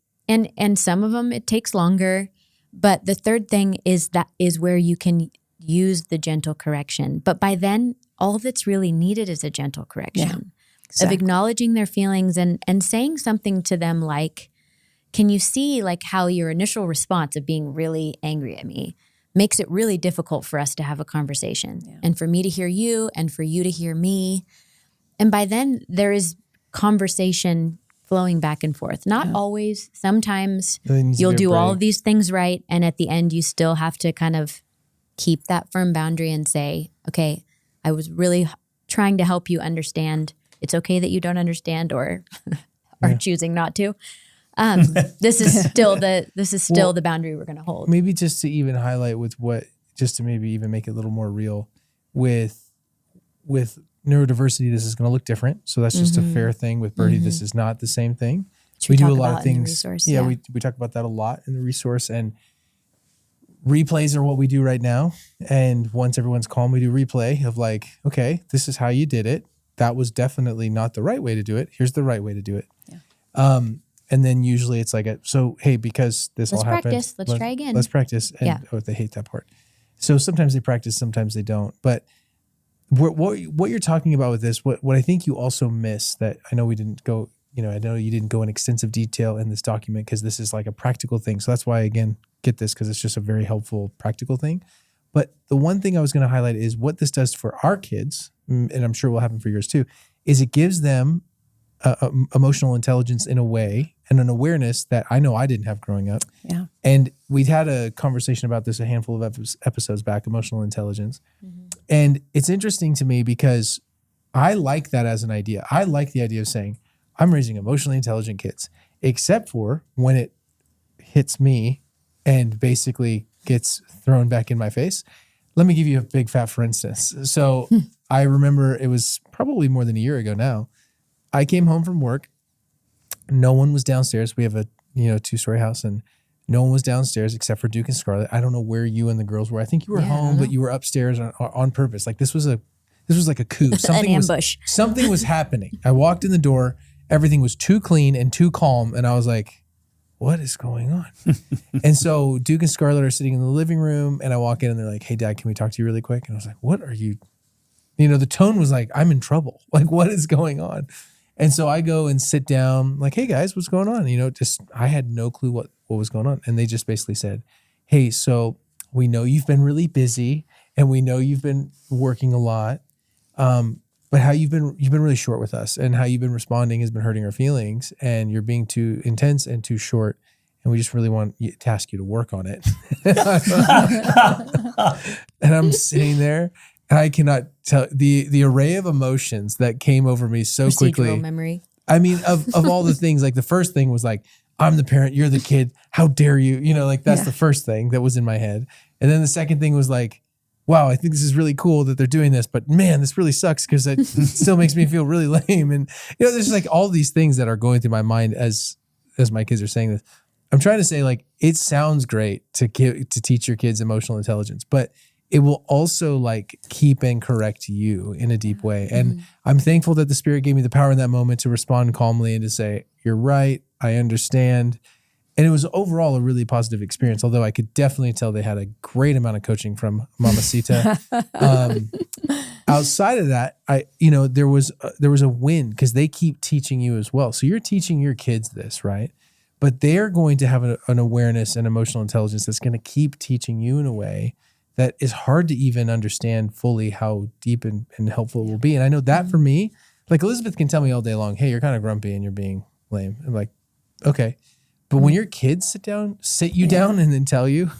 some of them, it takes longer. But the third thing is where you can use the gentle correction. But by then, all that's really needed is a gentle correction of acknowledging their feelings and saying something to them like, can you see like how your initial response of being really angry at me makes it really difficult for us to have a conversation and for me to hear you and for you to hear me. And by then there is conversation flowing back and forth. Not always. Sometimes you'll do all of these things right. And at the end, you still have to kind of keep that firm boundary and say, okay, I was really trying to help you understand. It's okay that you don't understand or are choosing not to. This is still the boundary we're going to hold. Maybe just to even highlight just to maybe even make it a little more real with neurodiversity, this is going to look different. So that's just a fair thing. With Birdie, this is not the same thing. We do a lot of things. We talk about that a lot in the resource, and replays are what we do right now. And once everyone's calm, we do replay of like, okay, this is how you did it. That was definitely not the right way to do it. Here's the right way to do it. Yeah. And then usually it's like, so, hey, because this all happened. Let's try again. Let's practice. And they hate that part. So sometimes they practice, sometimes they don't. But what you're talking about with this, what I think you also miss that I know we didn't go, I know you didn't go in extensive detail in this document because this is like a practical thing. So that's why, again, get this because it's just a very helpful practical thing. But the one thing I was going to highlight is what this does for our kids, and I'm sure will happen for yours too, is it gives them emotional intelligence in a way and an awareness that I know I didn't have growing up. Yeah. And we'd had a conversation about this a handful of episodes back, emotional intelligence. And it's interesting to me because I like that as an idea. I like the idea of saying, I'm raising emotionally intelligent kids, except for when it hits me and basically gets thrown back in my face. Let me give you a big fat for instance. So I remember it was probably more than a year ago now. I came home from work. No one was downstairs. We have a 2-story house and no one was downstairs except for Duke and Scarlett. I don't know where you and the girls were. I think you were home, but you were upstairs on purpose. Like this was like a coup. An ambush. Something was happening. I walked in the door. Everything was too clean and too calm. And I was like, what is going on? And so Duke and Scarlett are sitting in the living room and I walk in and they're like, hey, Dad, can we talk to you really quick? And I was like, what are you? The tone was like, I'm in trouble. Like, what is going on? And so I go and sit down like, hey guys, what's going on? I had no clue what was going on. And they just basically said, hey, so we know you've been really busy and we know you've been working a lot. But how you've been really short with us and how you've been responding has been hurting our feelings and you're being too intense and too short. And we just really want to ask you to work on it. And I'm sitting there. I cannot tell the array of emotions that came over me so quickly. Procedural memory. I mean, of all the things, like the first thing was like, I'm the parent, you're the kid. How dare you? That's the first thing that was in my head. And then the second thing was like, wow, I think this is really cool that they're doing this, but man, this really sucks because it still makes me feel really lame. And there's just like all these things that are going through my mind as my kids are saying this. I'm trying to say like, it sounds great to teach your kids emotional intelligence, but it will also like keep and correct you in a deep way. And I'm thankful that the Spirit gave me the power in that moment to respond calmly and to say, you're right, I understand. And it was overall a really positive experience, although I could definitely tell they had a great amount of coaching from Mamacita. Outside of that, there was a win because they keep teaching you as well. So you're teaching your kids this, right? But they're going to have an awareness and emotional intelligence that's going to keep teaching you in a way that is hard to even understand fully how deep and helpful it will be. And I know that for me, like Elizabeth can tell me all day long, hey, you're kind of grumpy and you're being lame. I'm like, okay. But when your kids sit you down and then tell you,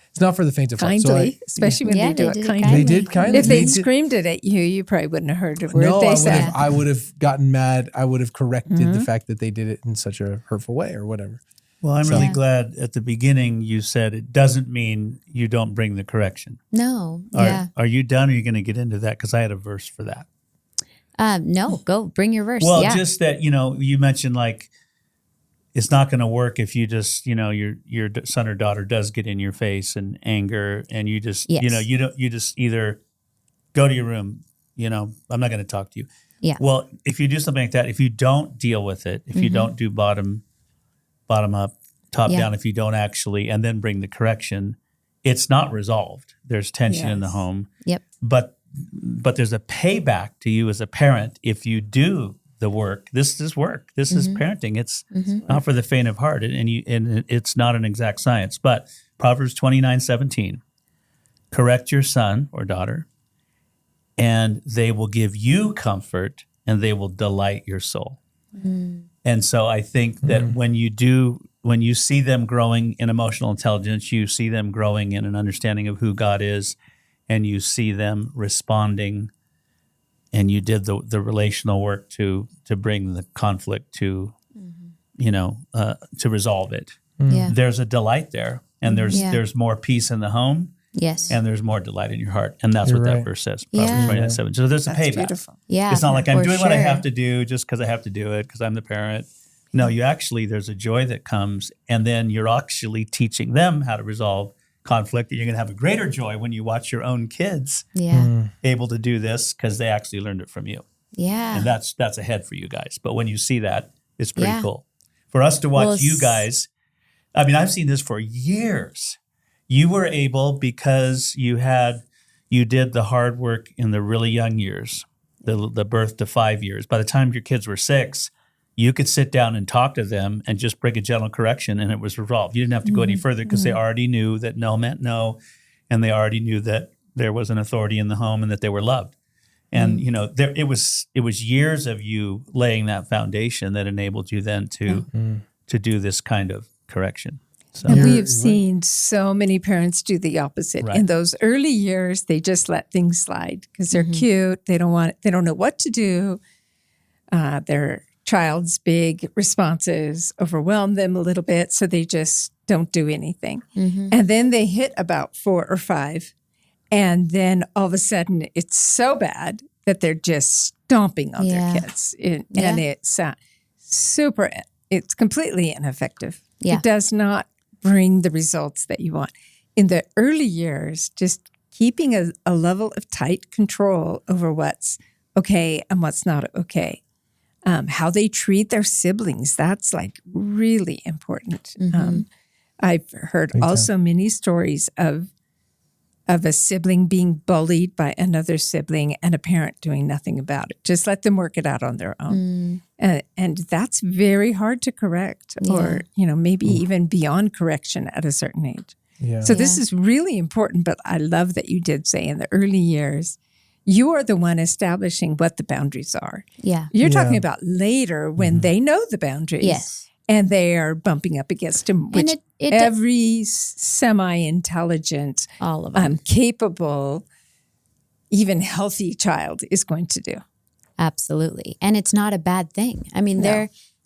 it's not for the faint of heart. Kindly, especially when they do it kindly. They did kindly. If they screamed it at you, you probably wouldn't have heard a word they said. I would have gotten mad. I would have corrected the fact that they did it in such a hurtful way or whatever. Well, I'm really glad at the beginning you said it doesn't mean you don't bring the correction. No. Are you done or are you going to get into that? Because I had a verse for that. No, go bring your verse. Well, just that, you mentioned like it's not going to work if you just, your son or daughter does get in your face and anger, and you just, Yes. you just either go to your room, I'm not going to talk to you. Yeah. Well, if you do something like that, if you don't deal with it, if you don't do bottom up, top down, if you don't actually, and then bring the correction, it's not resolved. There's tension in the home. Yep. But there's a payback to you as a parent if you do the work. This is work. This is parenting. It's not for the faint of heart, and it's not an exact science. But Proverbs 29:17, correct your son or daughter, and they will give you comfort, and they will delight your soul. And so I think that when you see them growing in emotional intelligence, you see them growing in an understanding of who God is, and you see them responding, and you did the relational work to bring the conflict to resolve it. Yeah. There's a delight there, and there's more peace in the home. Yes. And there's more delight in your heart. And that's You're what right. that verse says. Proverbs 29:7. So there's a That's payback. beautiful. Yeah. It's not like I'm for doing what I sure. have to do just because I have to do it because I'm the parent. No, there's a joy that comes, and then you're actually teaching them how to resolve conflict. And you're going to have a greater joy when you watch your own kids Yeah. able to do this because they actually learned it from you. Yeah. And that's ahead for you guys. But when you see that, it's pretty Yeah. cool. For us to watch Well, you guys, I mean, I've seen this for years. You were able, because you did the hard work in the really young years, the birth to 5 years. By the time your kids were 6, you could sit down and talk to them and just bring a gentle correction, and it was resolved. You didn't have to go any further because they already knew that no meant no, and they already knew that there was an authority in the home and that they were loved. And it was years of you laying that foundation that enabled you then to do this kind of correction. So And we You're have seen so many parents do the opposite. Right. In those early years, they just let things slide because they're cute. They don't know what to do. Their child's big responses overwhelm them a little bit, so they just don't do anything. And then they hit about 4 or 5, and then all of a sudden it's so bad that they're just stomping on their kids. And it's it's completely ineffective. Yeah. It does not bring the results that you want. In the early years, just keeping a level of tight control over what's okay and what's not okay. How they treat their siblings, that's like really important. I've heard also many stories of a sibling being bullied by another sibling and a parent doing nothing about it. Just let them work it out on their own. And that's very hard to correct or, maybe even beyond correction at a certain age. Yeah. So this is really important, but I love that you did say in the early years, you are the one establishing what the boundaries are. Yeah. You're talking about later when they know the boundaries. Yes. And they are bumping up against them, which it every semi-intelligent, all of them. capable, even healthy child is going to do. Absolutely. And it's not a bad thing. I mean,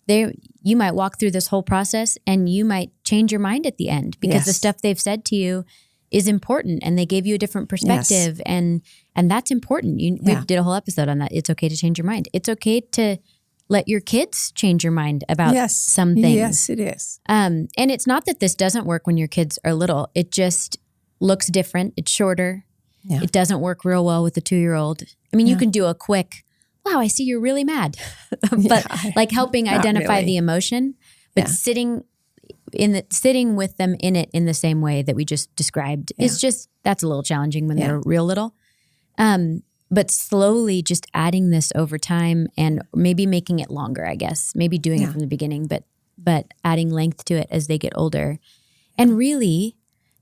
you might walk through this whole process and you might change your mind at the end because the stuff they've said to you is important and they gave you a different perspective and that's important. We did a whole episode on that. It's okay to change your mind. It's okay to let your kids change your mind about some things. Yes, it is. And it's not that this doesn't work when your kids are little. It just looks different. It's shorter. Yeah. It doesn't work real well with the 2-year-old. I mean, you can do a quick, wow, I see you're really mad. But like helping identify really. the emotion, but sitting with them in it in the same way that we just described is just, that's a little challenging when they're real little. But slowly just adding this over time and maybe making it longer, I guess. Maybe doing it from the beginning, but adding length to it as they get older. And really,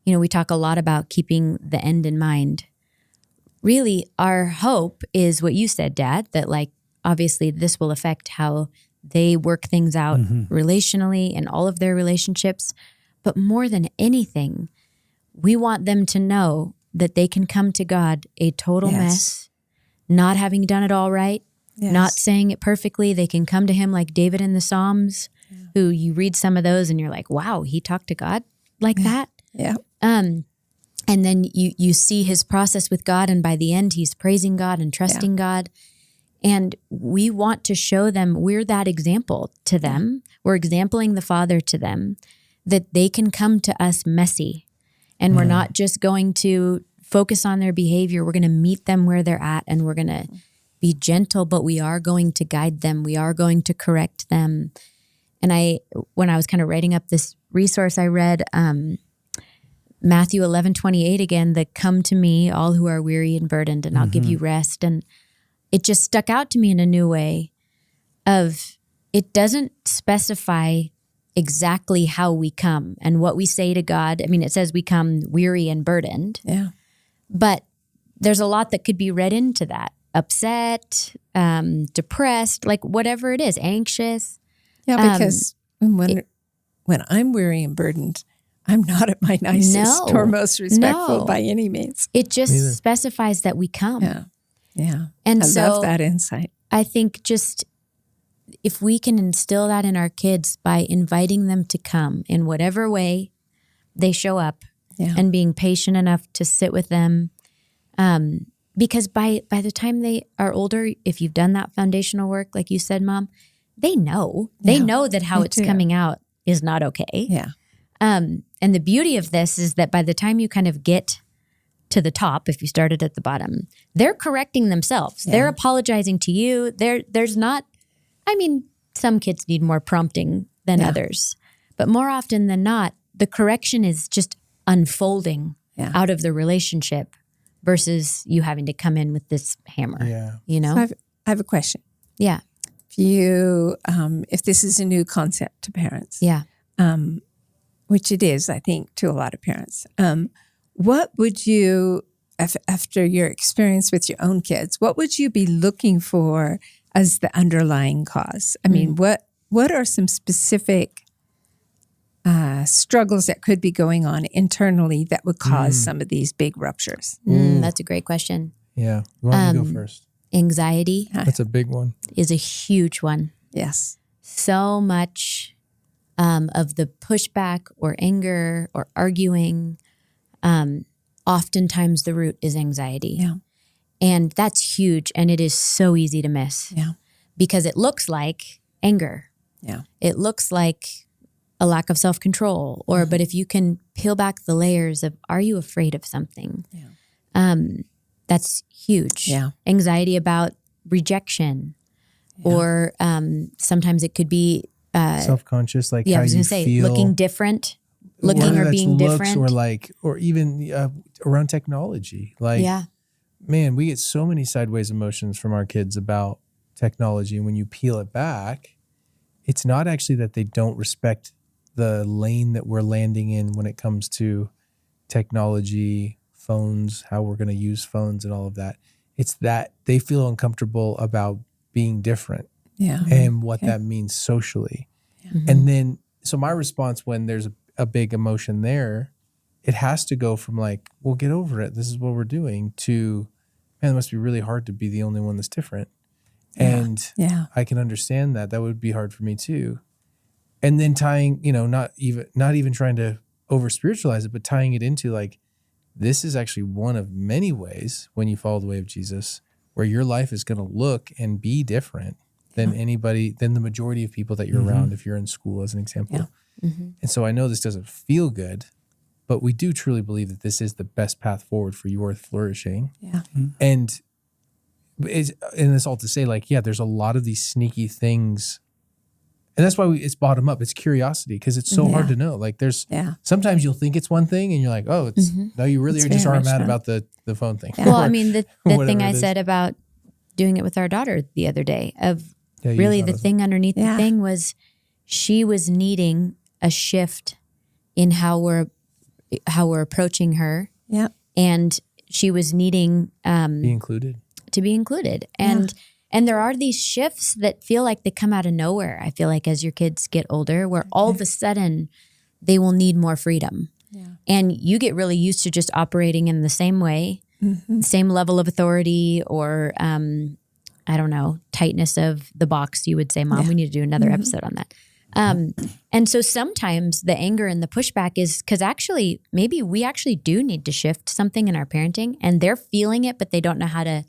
we talk a lot about keeping the end in mind. Really, our hope is what you said, Dad, that like, obviously this will affect how they work things out relationally in all of their relationships. But more than anything, we want them to know that they can come to God a total mess, not having done it all right, not saying it perfectly. They can come to him like David in the Psalms, who you read some of those and you're like, wow, he talked to God like that. Yeah. And then you see his process with God, and by the end, he's praising God and trusting God. And we want to show them we're that example to them. We're exempling the Father to them, that they can come to us messy. And we're not just going to focus on their behavior. We're going to meet them where they're at, and we're going to be gentle, but we are going to guide them. We are going to correct them. And when I was kind of writing up this resource, I read Matthew 11:28 again, the come to me, all who are weary and burdened, and I'll give you rest. And it just stuck out to me in a new way of it doesn't specify exactly how we come and what we say to God. I mean, it says we come weary and burdened. Yeah. But there's a lot that could be read into that. Upset, depressed, like whatever it is, anxious. Yeah, because when I'm weary and burdened, I'm not at my nicest or most respectful by any means. It just specifies that we come. Yeah. Yeah. And I so love that insight. I think just if we can instill that in our kids by inviting them to come in whatever way they show up and being patient enough to sit with them. Because by the time they are older, if you've done that foundational work, like you said, Mom, they know. They know that how it's coming out is not okay. Yeah. And the beauty of this is that by the time you kind of get to the top, if you started at the bottom, they're correcting themselves. Yeah. They're apologizing to you. There's not, I mean, some kids need more prompting than others, but more often than not, the correction is just unfolding out of the relationship versus you having to come in with this hammer. Yeah. You know? So I have a question. Yeah. If this is a new concept to parents. Yeah. Which it is, I think, to a lot of parents. What would you, after your experience with your own kids, what would you be looking for as the underlying cause? I mean, what are some specific struggles that could be going on internally that would cause some of these big ruptures? That's a great question. Yeah. Why don't you go first? Anxiety That's a big one. is a huge one. Yes. So much of the pushback or anger or arguing, oftentimes the root is anxiety. Yeah. And that's huge. And it is so easy to miss. Yeah. Because it looks like anger. Yeah. It looks like a lack of self-control. Or, but if you can peel back the layers of, are you afraid of something? Yeah. That's huge. Yeah. Anxiety about rejection. Or sometimes it could be self-conscious, like how I was you going to say, feel. looking different, looking Whether or that's being looks different. Or even around technology. Like, man, we get so many sideways emotions from our kids about technology. And when you peel it back, it's not actually that they don't respect the lane that we're landing in when it comes to technology, phones, how we're going to use phones and all of that. It's that they feel uncomfortable about being different and what that means socially. Yeah. And then, so my response when there's a big emotion there, it has to go from like, well, get over it. This is what we're doing to, man, it must be really hard to be the only one that's different. And I can understand that. That would be hard for me too. And then tying, not even trying to over spiritualize it, but tying it into like, this is actually one of many ways when you follow the way of Jesus where your life is going to look and be different than than the majority of people that you're around if you're in school, as an example. Yeah. Mm-hmm. And so I know this doesn't feel good, but we do truly believe that this is the best path forward for your flourishing. Yeah. Mm-hmm. And it's all to say, like, there's a lot of these sneaky things. And that's why it's bottom up. It's curiosity because it's so hard to know. Like there's sometimes you'll think it's one thing and you're like, oh, no, you really just are mad about the phone thing. Yeah. Well, I mean, the thing I said about doing it with our daughter the other day of really the thing underneath the thing was she was needing a shift in how we're approaching her. Yeah. And she was needing be included. To be included. And there are these shifts that feel like they come out of nowhere. I feel like as your kids get older, where all of a sudden they will need more freedom. Yeah. And you get really used to just operating in the same way, same level of authority or, I don't know, tightness of the box. You would say, Mom, we need to do another episode on that. And so sometimes the anger and the pushback is because actually, maybe we actually do need to shift something in our parenting and they're feeling it, but they don't know how to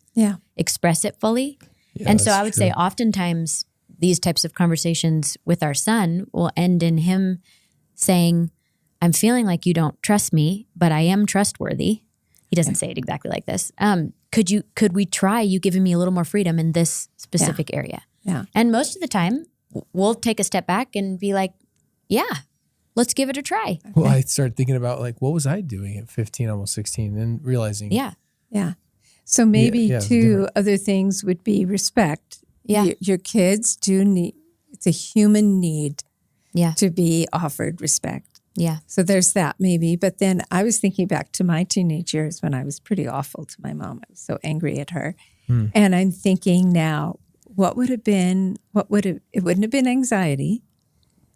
express it fully. Yeah, And so that's I would true. say oftentimes these types of conversations with our son will end in him saying, I'm feeling like you don't trust me, but I am trustworthy. He doesn't say it exactly like this. Could we try you giving me a little more freedom in this specific area? Yeah. And most of the time we'll take a step back and be like, yeah, let's give it a try. Well, I started thinking about like, what was I doing at 15, almost 16, and realizing, Yeah. Yeah. So maybe yeah, it's two different. other things would be respect. Yeah. Your kids do need, it's a human need Yeah. to be offered respect. Yeah. So there's that maybe. But then I was thinking back to my teenage years when I was pretty awful to my mom. I was so angry at her. And I'm thinking now, it wouldn't have been anxiety.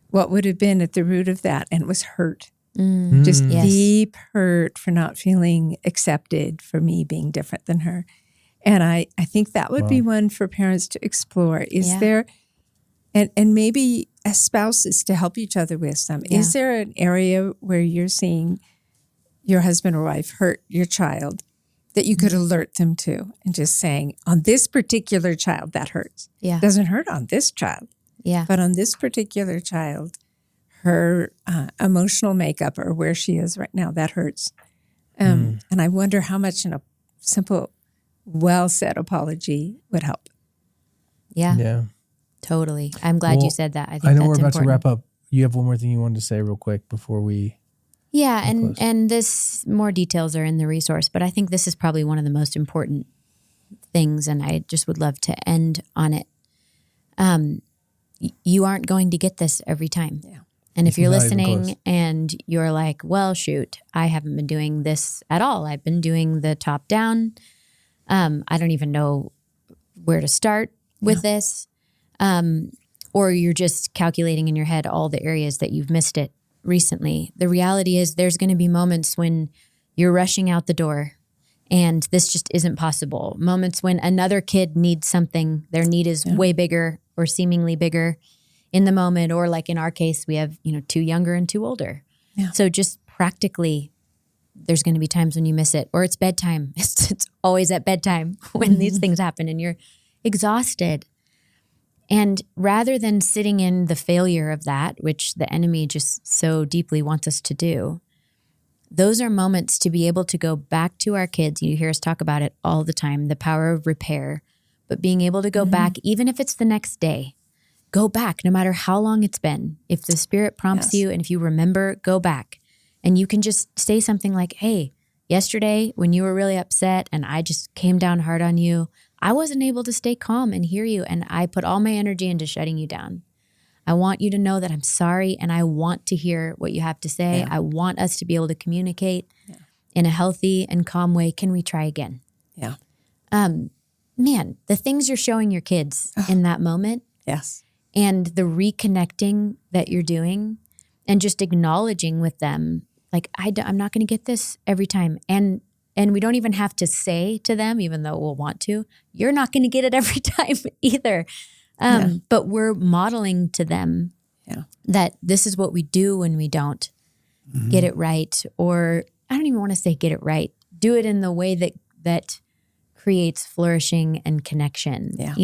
What would have been at the root of that? And it was hurt. Just Yes. deep hurt for not feeling accepted, for me being different than her. And I think that would be one for parents to explore. Is Yeah. there, and maybe as spouses to help each other with some, is there an area where you're seeing your husband or wife hurt your child that you could alert them to, and just saying, on this particular child, that hurts. Yeah. Doesn't hurt on this child, Yeah. but on this particular child, her emotional makeup or where she is right now, that hurts. And I wonder how much in a simple, well-said apology would help. Yeah. Yeah. Totally. I'm glad Well, you said that. I think I know that's we're about important. to wrap up. You have one more thing you wanted to say real quick before we. Yeah, close. and this more details are in the resource, but I think this is probably one of the most important things, and I just would love to end on it. You aren't going to get this every time. Yeah. And if you're Not even listening close. and you're like, well, shoot, I haven't been doing this at all. I've been doing the top down. I don't even know where to start with this. Or you're just calculating in your head all the areas that you've missed it recently. The reality is there's going to be moments when you're rushing out the door and this just isn't possible. Moments when another kid needs something, their need is way bigger or seemingly bigger in the moment. Or like in our case, we have, 2 younger and 2 older. Yeah. So just practically, there's going to be times when you miss it, or it's bedtime. It's always at bedtime when these things happen and you're exhausted. And rather than sitting in the failure of that, which the enemy just so deeply wants us to do, those are moments to be able to go back to our kids. You hear us talk about it all the time, the power of repair, but being able to go back, even if it's the next day, go back no matter how long it's been. If the Spirit prompts you and if you remember, go back. And you can just say something like, hey, yesterday when you were really upset and I just came down hard on you, I wasn't able to stay calm and hear you, and I put all my energy into shutting you down. I want you to know that I'm sorry, and I want to hear what you have to say. Yeah. I want us to be able to communicate in a healthy and calm way. Can we try again? Yeah. Man, the things you're showing your kids in that moment Yes. and the reconnecting that you're doing and just acknowledging with them, like, I'm not going to get this every time. And we don't even have to say to them, even though we'll want to, you're not going to get it every time either. But we're modeling to them that this is what we do when we don't get it right. Or I don't even want to say get it right. Do it in the way that creates flourishing and connection. Yeah.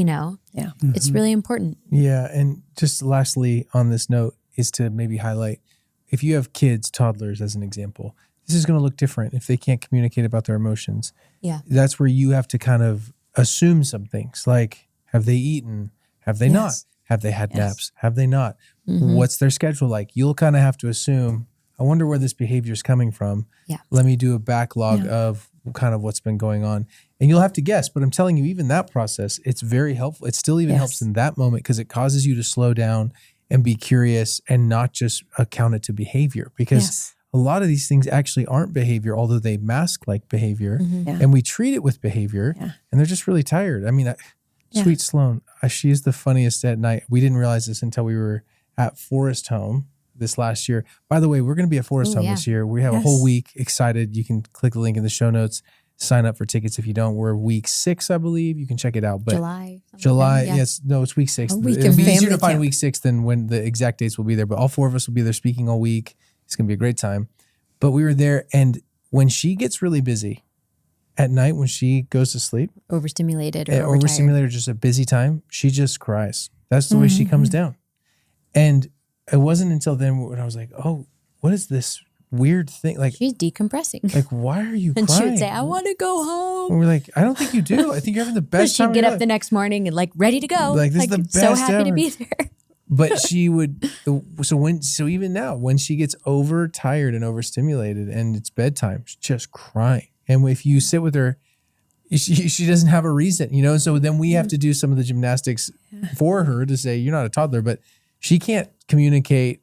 Yeah. It's really important. Yeah. And just lastly on this note is to maybe highlight, if you have kids, toddlers as an example, this is going to look different if they can't communicate about their emotions. Yeah. That's where you have to kind of assume some things like, have they eaten? Have they not? Have they had naps? Have they not? What's their schedule like? You'll kind of have to assume, I wonder where this behavior is coming from. Yeah. Let me do a backlog of kind of what's been going on. And you'll have to guess, but I'm telling you, even that process, it's very helpful. It still even helps in that moment because it causes you to slow down and be curious and not just account it to behavior. Because a lot of these things actually aren't behavior, although they mask like behavior. And we treat it with behavior and they're just really tired. I mean, sweet Sloan, she is the funniest at night. We didn't realize this until we were at Forest Home this last year. By the way, we're going to be at Forest Home this year. We have a whole week. Excited. You can click the link in the show notes. Sign up for tickets if you don't. We're week 6, I believe. You can check it out. But July, yes, no, it's week 6. week It'll of be easier family to find camp. week 6 than when the exact dates will be there. But all 4 of us will be there speaking all week. It's going to be a great time. But we were there, and when she gets really busy, at night when she goes to sleep, Overstimulated or overtired. overstimulated, or just a busy time, she just cries. That's the way she comes down. And it wasn't until then when I was like, oh, what is this weird thing? Like, she's decompressing. like, why are you And crying? she would say, I want to go home. And we're like, I don't think you do. I think you're having the best time. She'd get up the next morning and like ready to go. Like, this is the best so happy ever. to be there. But she would, so even now, when she gets overtired and overstimulated and it's bedtime, she's just crying. And if you sit with her, she doesn't have a reason, you know? So then we have to do some of the gymnastics for her to say, you're not a toddler, but she can't communicate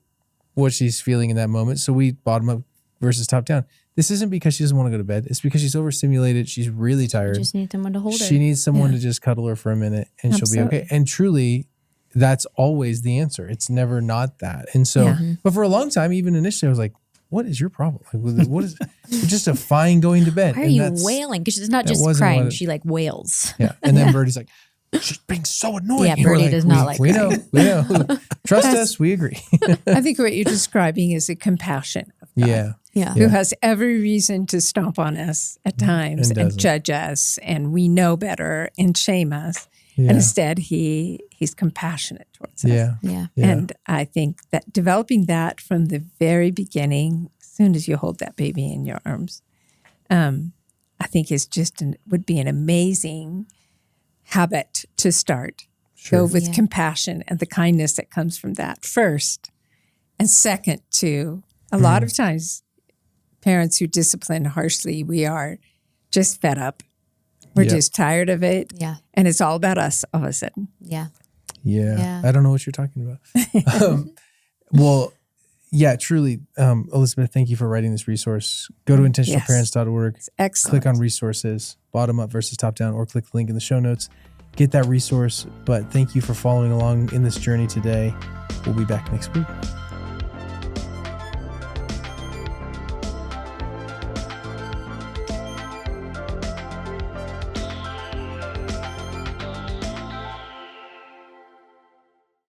what she's feeling in that moment. So we bottom up versus top down. This isn't because she doesn't want to go to bed. It's because she's overstimulated. She's really tired. Just need someone to hold her. She needs someone to just cuddle her for a minute and she'll be okay. And truly, that's always the answer. It's never not that. And so, but for a long time, even initially, I was like, what is your problem? Like, what is you're just a fine going to bed? Why are you wailing? Because she's not just crying. She like wails. Yeah. And then Birdie's like, she's being so annoying. Yeah, Birdie does not like we crying. We know. Trust us. We agree. I think what you're describing is a compassion of God, Yeah. who has every reason to stomp on us at times and judge us, and we know better and shame us. Yeah. And instead, he's compassionate towards us. Yeah. And I think that developing that from the very beginning, as soon as you hold that baby in your arms, I think is just would be an amazing habit to start. Sure. Go with compassion and the kindness that comes from that first. And second, to a lot of times, parents who discipline harshly, we are just fed up. We're just tired of it. Yeah. And it's all about us all of a sudden. Yeah. Yeah. I don't know what you're talking about. Well, yeah, truly. Elizabeth, thank you for writing this resource. Go to intentionalparents.org. It's excellent. Click on resources, bottom up versus top down, or click the link in the show notes. Get that resource. But thank you for following along in this journey today. We'll be back next week.